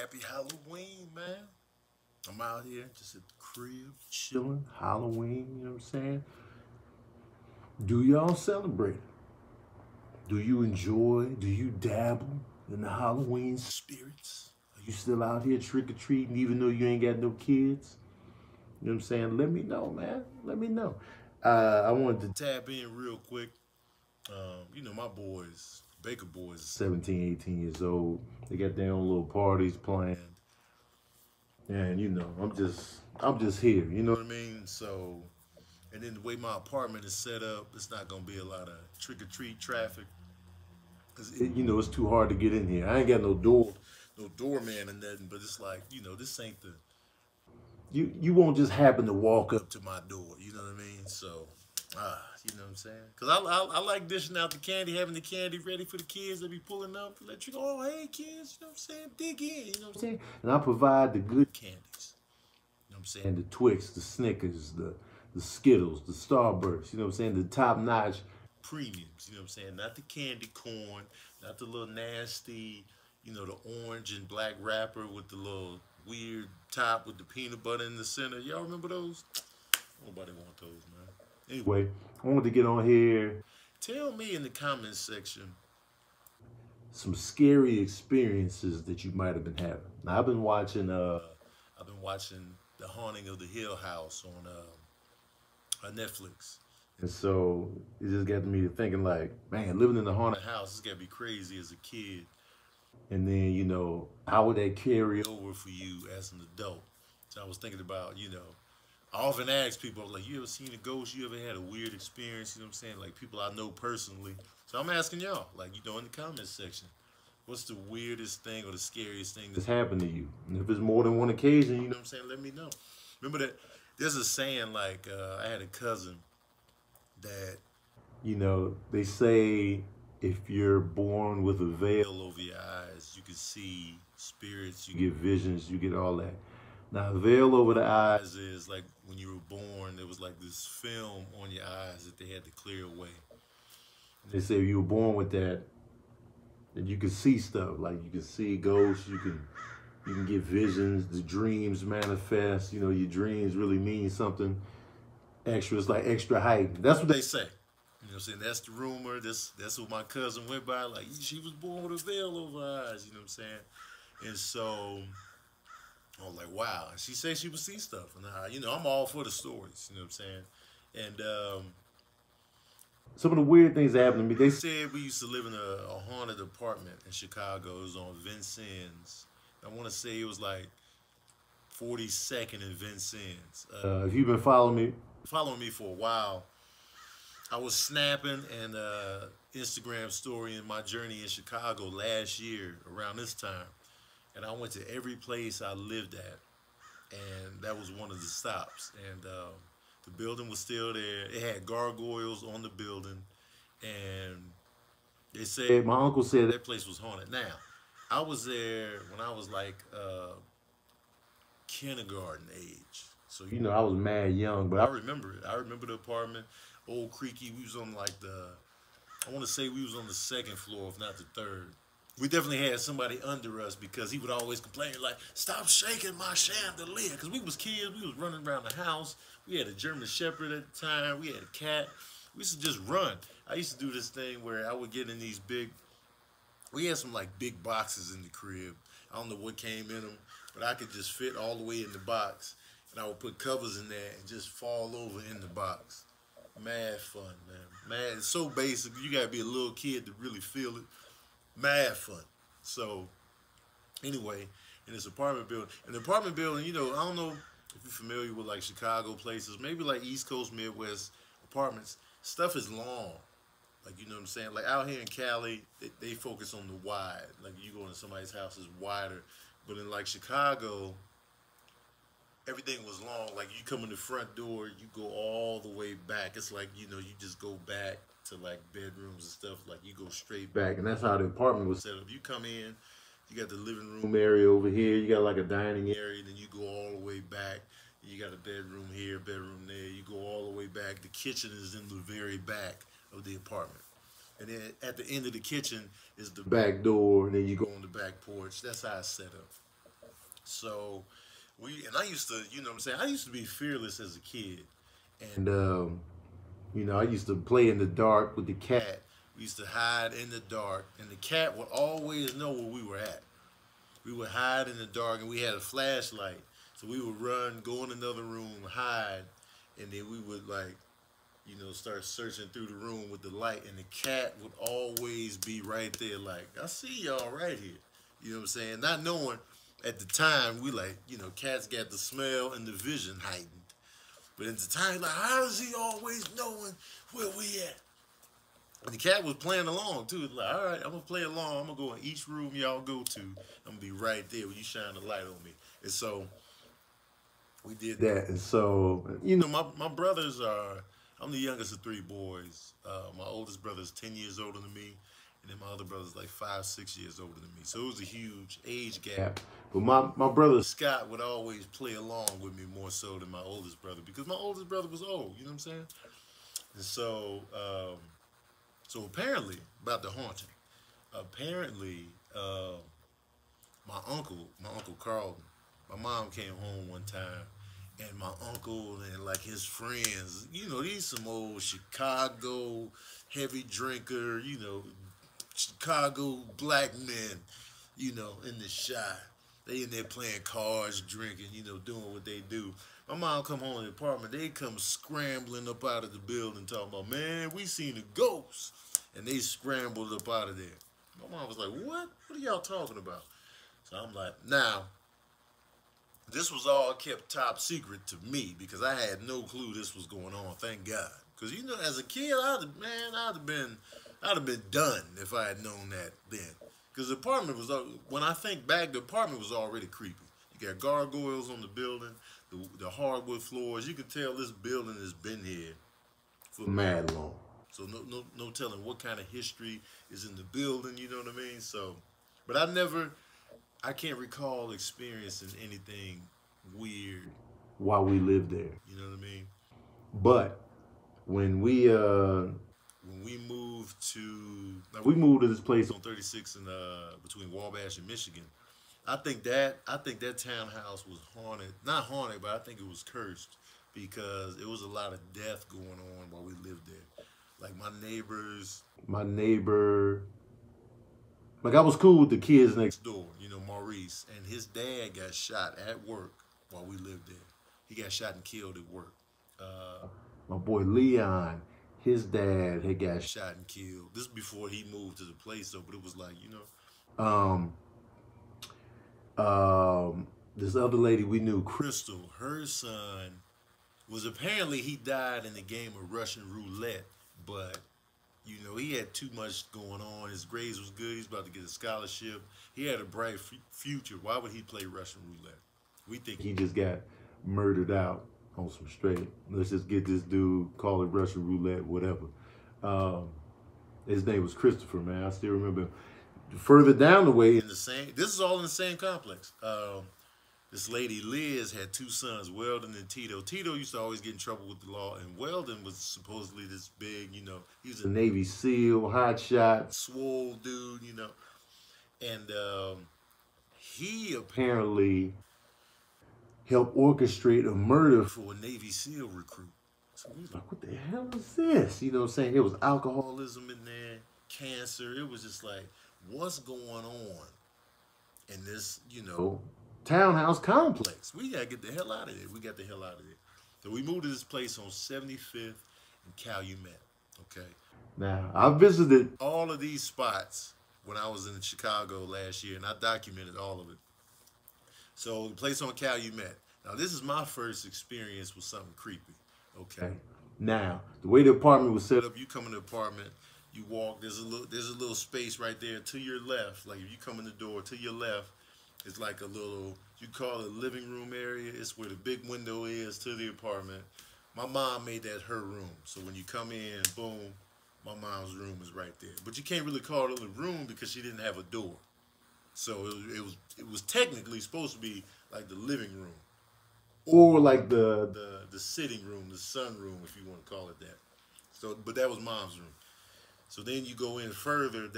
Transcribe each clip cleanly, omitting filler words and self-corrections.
Happy Halloween, man. I'm out here just at the crib, chilling. Halloween, you know what I'm saying? Do y'all celebrate? Do you enjoy? Do you dabble in the Halloween spirits? Are you still out here trick or treating even though you ain't got no kids? You know what I'm saying? Let me know, man. Let me know. I wanted to tap in real quick. My boys, Baker boys, 17, 18 years old. They got their own little parties planned. And I'm just here, you know what I mean? So, and then the way my apartment is set up, it's not gonna be a lot of trick or treat traffic, cause it's too hard to get in here. I ain't got no doorman or nothing. But it's like, this ain't the you won't just happen to walk up to my door. You know what I mean? So, you know what I'm saying? Cause I like dishing out the candy, having the candy ready for the kids that be pulling up, let you go. Oh, hey kids, you know what I'm saying? Dig in, you know what I'm saying? And I provide the good candies. You know what I'm saying? The Twix, the Snickers, the Skittles, the Starbursts, you know what I'm saying? The top notch premiums, you know what I'm saying? Not the candy corn, not the little nasty, the orange and black wrapper with the little weird top with the peanut butter in the center. Y'all remember those? Nobody want those, man. Anyway, I wanted to get on here. Tell me in the comments section some scary experiences that you might have been having. Now I've been watching The Haunting of the Hill House on Netflix. And so it just got me to thinking like, man, living in a haunted house, it's gotta be crazy as a kid. And then, how would that carry over for you as an adult? So I was thinking about, I often ask people, like, you ever seen a ghost? You ever had a weird experience? You know what I'm saying? Like people I know personally. So I'm asking y'all, like, in the comments section, what's the weirdest thing or the scariest thing that's happened to you? And if it's more than one occasion, you know what I'm saying? Let me know. Remember that there's a saying like, I had a cousin that, they say if you're born with a veil over your eyes, you can see spirits, you get visions, you get all that. Now, a veil over the eyes is like when you were born, there was like this film on your eyes that they had to clear away. And they say if you were born with that, then you can see stuff. Like you can see ghosts, you can get visions, the dreams manifest. Your dreams really mean something extra. It's like extra height. That's what they say. You know what I'm saying? That's the rumor. That's what my cousin went by. Like she was born with a veil over her eyes. You know what I'm saying? And so I was like, wow. She said she would see stuff, and I'm all for the stories. You know what I'm saying? And some of the weird things that happened to me. They said we used to live in a haunted apartment in Chicago. It was on Vincennes. I want to say it was like 42nd and Vincennes. If you've been following me for a while, I was snapping an Instagram story in my journey in Chicago last year around this time, and I went to every place I lived at, and that was one of the stops. And the building was still there. It had gargoyles on the building, and they said my uncle said that place was haunted. Now, I was there when I was like kindergarten age. So I was mad young, but I remember it. I remember the apartment, old creaky. We was on like I want to say we was on the second floor, if not the third. We definitely had somebody under us because he would always complain like, "Stop shaking my chandelier," because we was kids. We was running around the house. We had a German Shepherd at the time. We had a cat. We used to just run. I used to do this thing where I would get in these big. We had some like big boxes in the crib. I don't know what came in them, but I could just fit all the way in the box, and I would put covers in there and just fall over in the box. Mad fun, man. Mad. It's so basic. You gotta be a little kid to really feel it. Mad fun. So anyway, in this apartment building, I don't know if you're familiar with like Chicago places, maybe like East Coast, Midwest apartments. Stuff is long. Like, you know what I'm saying? Like out here in Cali, they focus on the wide. Like you go into somebody's house, it's wider. But in like Chicago, everything was long. Like you come in the front door, you go all the way back. It's like, you just go back to like bedrooms and stuff. Like you go straight back. And that's how the apartment was set up. You come in, you got the living room area over here, you got like a dining area, then you go all the way back. You got a bedroom here, bedroom there. You go all the way back. The kitchen is in the very back of the apartment. And then at the end of the kitchen is the back door, and then you go on the back porch. That's how it's set up. So I used to, you know what I'm saying? I used to be fearless as a kid. And, I used to play in the dark with the cat. We used to hide in the dark, and the cat would always know where we were at. We would hide in the dark, and we had a flashlight. So we would run, go in another room, hide, and then we would, like, start searching through the room with the light, and the cat would always be right there, like, I see y'all right here. You know what I'm saying? Not knowing at the time, we like, cats got the smell and the vision heightened. But at the time, like, how is he always knowing where we at? And the cat was playing along too. Like, all right, I'm gonna play along. I'm gonna go in each room y'all go to. I'm gonna be right there when you shine the light on me. And so we did that. And so, my brothers are. I'm the youngest of three boys. My oldest brother is 10 years older than me, and then my other brother's like 5, 6 years older than me. So it was a huge age gap. But my brother Scott would always play along with me more so than my oldest brother because my oldest brother was old. You know what I'm saying? And so apparently about the haunting. Apparently, my uncle Carlton, my mom came home one time, and my uncle and like his friends, these some old Chicago heavy drinker, Chicago black men, in the shop. They in there playing cards, drinking, doing what they do. My mom come home in the apartment, they come scrambling up out of the building talking about, man, we seen a ghost. And they scrambled up out of there. My mom was like, what? What are y'all talking about? So I'm like, now, this was all kept top secret to me because I had no clue this was going on. Thank God, because as a kid, I'd have been done if I had known that then. Because the apartment was, when I think back, the apartment was already creepy. You got gargoyles on the building, the hardwood floors. You can tell this building has been here for mad long. So no telling what kind of history is in the building. You know what I mean? So, but I can't recall experiencing anything weird while we lived there. You know what I mean? But when we moved to this place on 36 and between Wabash and Michigan, I think that townhouse was haunted. Not haunted, but I think it was cursed because it was a lot of death going on while we lived there. Like my neighbor, like I was cool with the kids next door, Maurice, and his dad got shot at work while we lived there. He got shot and killed at work. My boy Leon, his dad had got shot and killed. This is before he moved to the place, though, but it was like, um, this other lady we knew, Crystal, her son was apparently he died in the game of Russian roulette, but he had too much going on. His grades was good. He's about to get a scholarship. He had a bright future. Why would he play Russian roulette? We think he just got murdered out on some straight. Let's just get this dude, call it Russian roulette, whatever. His name was Christopher, man. I still remember. Further down the way, this is all in the same complex. This lady, Liz, had two sons, Weldon and Tito. Tito used to always get in trouble with the law, and Weldon was supposedly this big, he was a Navy SEAL, hot shot, swole dude, And he apparently helped orchestrate a murder for a Navy SEAL recruit. So we was like, what the hell is this? You know what I'm saying? There was alcoholism in there, cancer. It was just like, what's going on in this, townhouse complex? We gotta get the hell out of there. We got the hell out of there. So we moved to this place on 75th and Calumet. Okay. Now, I visited all of these spots when I was in Chicago last year, and I documented all of it. So the place on Calumet. Now, this is my first experience with something creepy. Okay. Now, the way the apartment was set up, you come in the apartment, you walk, there's a little space right there to your left. Like if you come in the door to your left, it's like a little, you call it a living room area. It's where the big window is to the apartment. My mom made that her room. So when you come in, boom, my mom's room is right there. But you can't really call it a room because she didn't have a door. So it was technically supposed to be like the living room, or like the sitting room, the sun room, if you want to call it that. So, but that was mom's room. So then you go in further.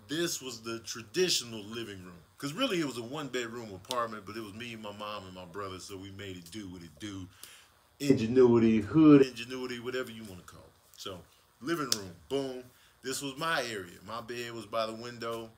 This was the traditional living room Because really it was a one-bedroom apartment, but it was me, my mom, and my brother, so we made it do what it do. Ingenuity, hood ingenuity, whatever you want to call it. So, living room, boom. This was my area. My bed was by the window,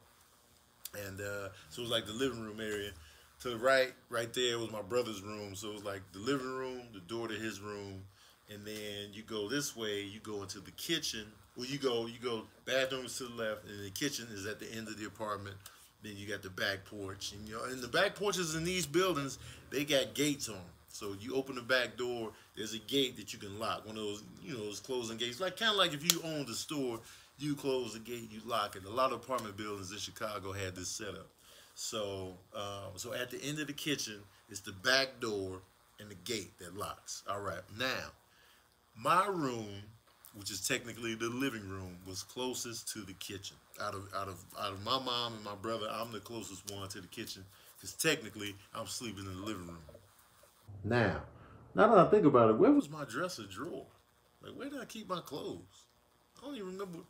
and so it was like the living room area. To the right there was my brother's room. So it was like the living room, the door to his room, and then you go this way, you go into the kitchen. Well, you go bathrooms to the left, and the kitchen is at the end of the apartment. Then you got the back porch, and the back porches in these buildings, they got gates on them. So you open the back door, there's a gate that you can lock. One of those, those closing gates, like kind of like if you owned a store, you close the gate, you lock it. A lot of apartment buildings in Chicago had this setup. So, so at the end of the kitchen, it's the back door and the gate that locks. All right, now my room, which is technically the living room, was closest to the kitchen. Out of my mom and my brother, I'm the closest one to the kitchen because technically I'm sleeping in the living room. Now that I think about it, where was my dresser drawer? Like, where did I keep my clothes? I don't even remember.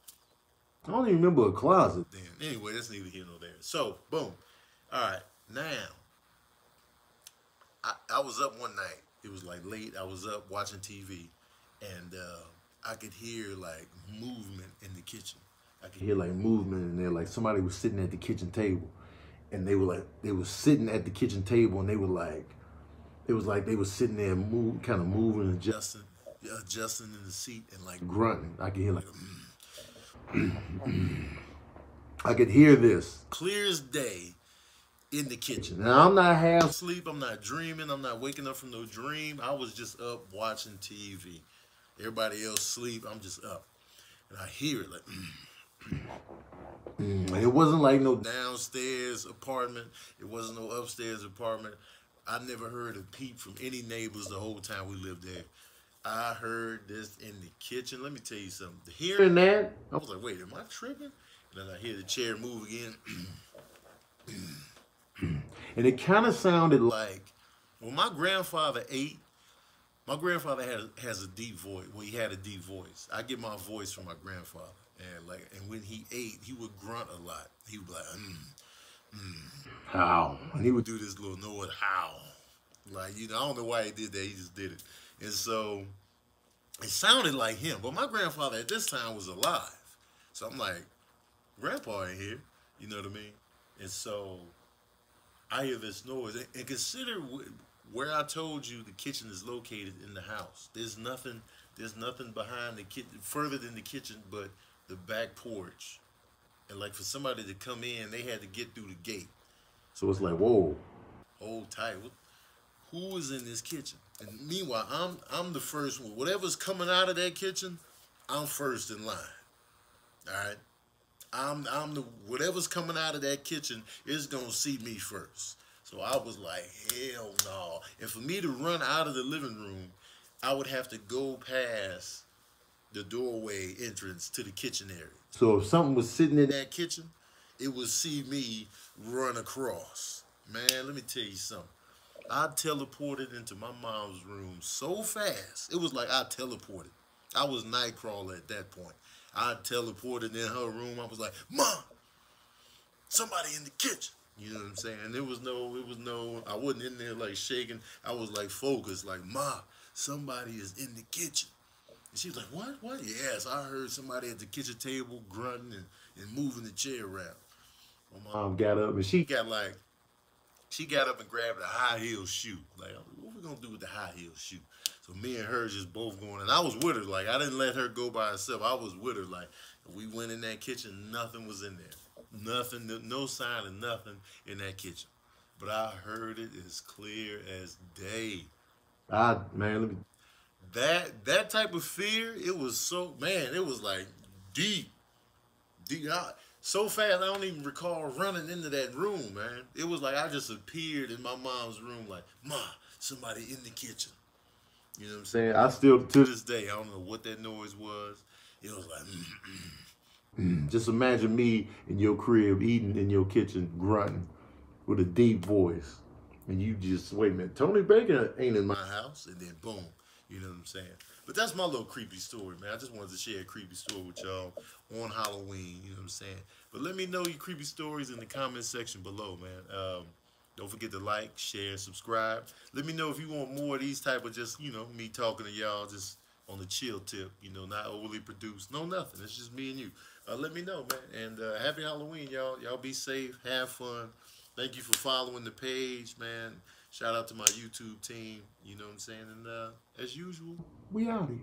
I don't even remember a closet. Damn. Anyway, that's neither here nor there. So, boom. All right. Now, I was up one night. It was like late. I was up watching TV, and I could hear like movement in the kitchen. I could hear like movement in there, like somebody was sitting at the kitchen table, and they were sitting at the kitchen table, and they were like, it was like they were sitting there, kind of moving, adjusting in the seat, and like grunting. I could hear like, I could hear this clear as day in the kitchen. Now I'm not half asleep. I'm not dreaming. I'm not waking up from no dream. I was just up watching TV. Everybody else sleep. I'm just up, and I hear it like. It wasn't like no downstairs apartment. It wasn't no upstairs apartment. I never heard a peep from any neighbors the whole time we lived there. I heard this in the kitchen. Let me tell you something. Hearing that, I was like, wait, am I tripping? And then I hear the chair move again. And it kind of sounded like, when my grandfather ate, my grandfather has a deep voice. Well, he had a deep voice. I get my voice from my grandfather. And when he ate, he would grunt a lot. He would be like, how? And he would do this little Noah howl. Like, I don't know why he did that. He just did it. And so it sounded like him. But my grandfather at this time was alive. So I'm like, Grandpa ain't here. You know what I mean? And so I hear this noise. And consider where I told you the kitchen is located in the house. There's nothing behind the kitchen, further than the kitchen, but the back porch. And like for somebody to come in, they had to get through the gate. So it's like, whoa, hold tight. Who is in this kitchen? And meanwhile, I'm the first one. Whatever's coming out of that kitchen, I'm first in line. All right, I'm the whatever's coming out of that kitchen is gonna see me first. So I was like, hell no. And for me to run out of the living room, I would have to go past the doorway entrance to the kitchen area. So if something was sitting in that kitchen, it would see me run across. Man, let me tell you something. I teleported into my mom's room so fast. It was like I teleported. I was Nightcrawler at that point. I teleported in her room. I was like, Mom, somebody in the kitchen. You know what I'm saying? It was no, I wasn't in there like shaking. I was like focused, like, Ma, somebody is in the kitchen. And she was like, what? Yes, I heard somebody at the kitchen table grunting and moving the chair around. My mom got up and she got up and grabbed a high heel shoe. Like, what we gonna do with the high heel shoe? So me and her just both going, and I was with her. Like, I didn't let her go by herself. I was with her. Like, we went in that kitchen, nothing was in there. Nothing, no sign of nothing in that kitchen. But I heard it as clear as day. Man, that type of fear, it was so, man, it was like deep. So fast, I don't even recall running into that room, man. It was like I just appeared in my mom's room like, Ma, somebody in the kitchen. You know what I'm saying? I still, to this day, I don't know what that noise was. It was like, Just imagine me in your crib eating in your kitchen, grunting with a deep voice. And you just, wait a minute, Tony Baker ain't in my house. And then boom, You know what I'm saying? But that's my little creepy story, man. I just wanted to share a creepy story with y'all on Halloween. You know what I'm saying? But let me know your creepy stories in the comment section below, man. Don't forget to like, share, subscribe. Let me know if you want more of these type of just, me talking to y'all just on the chill tip, not overly produced. No, nothing. It's just me and you. Let me know, man. And happy Halloween, y'all. Y'all be safe. Have fun. Thank you for following the page, man. Shout out to my YouTube team. You know what I'm saying? And as usual, we out here.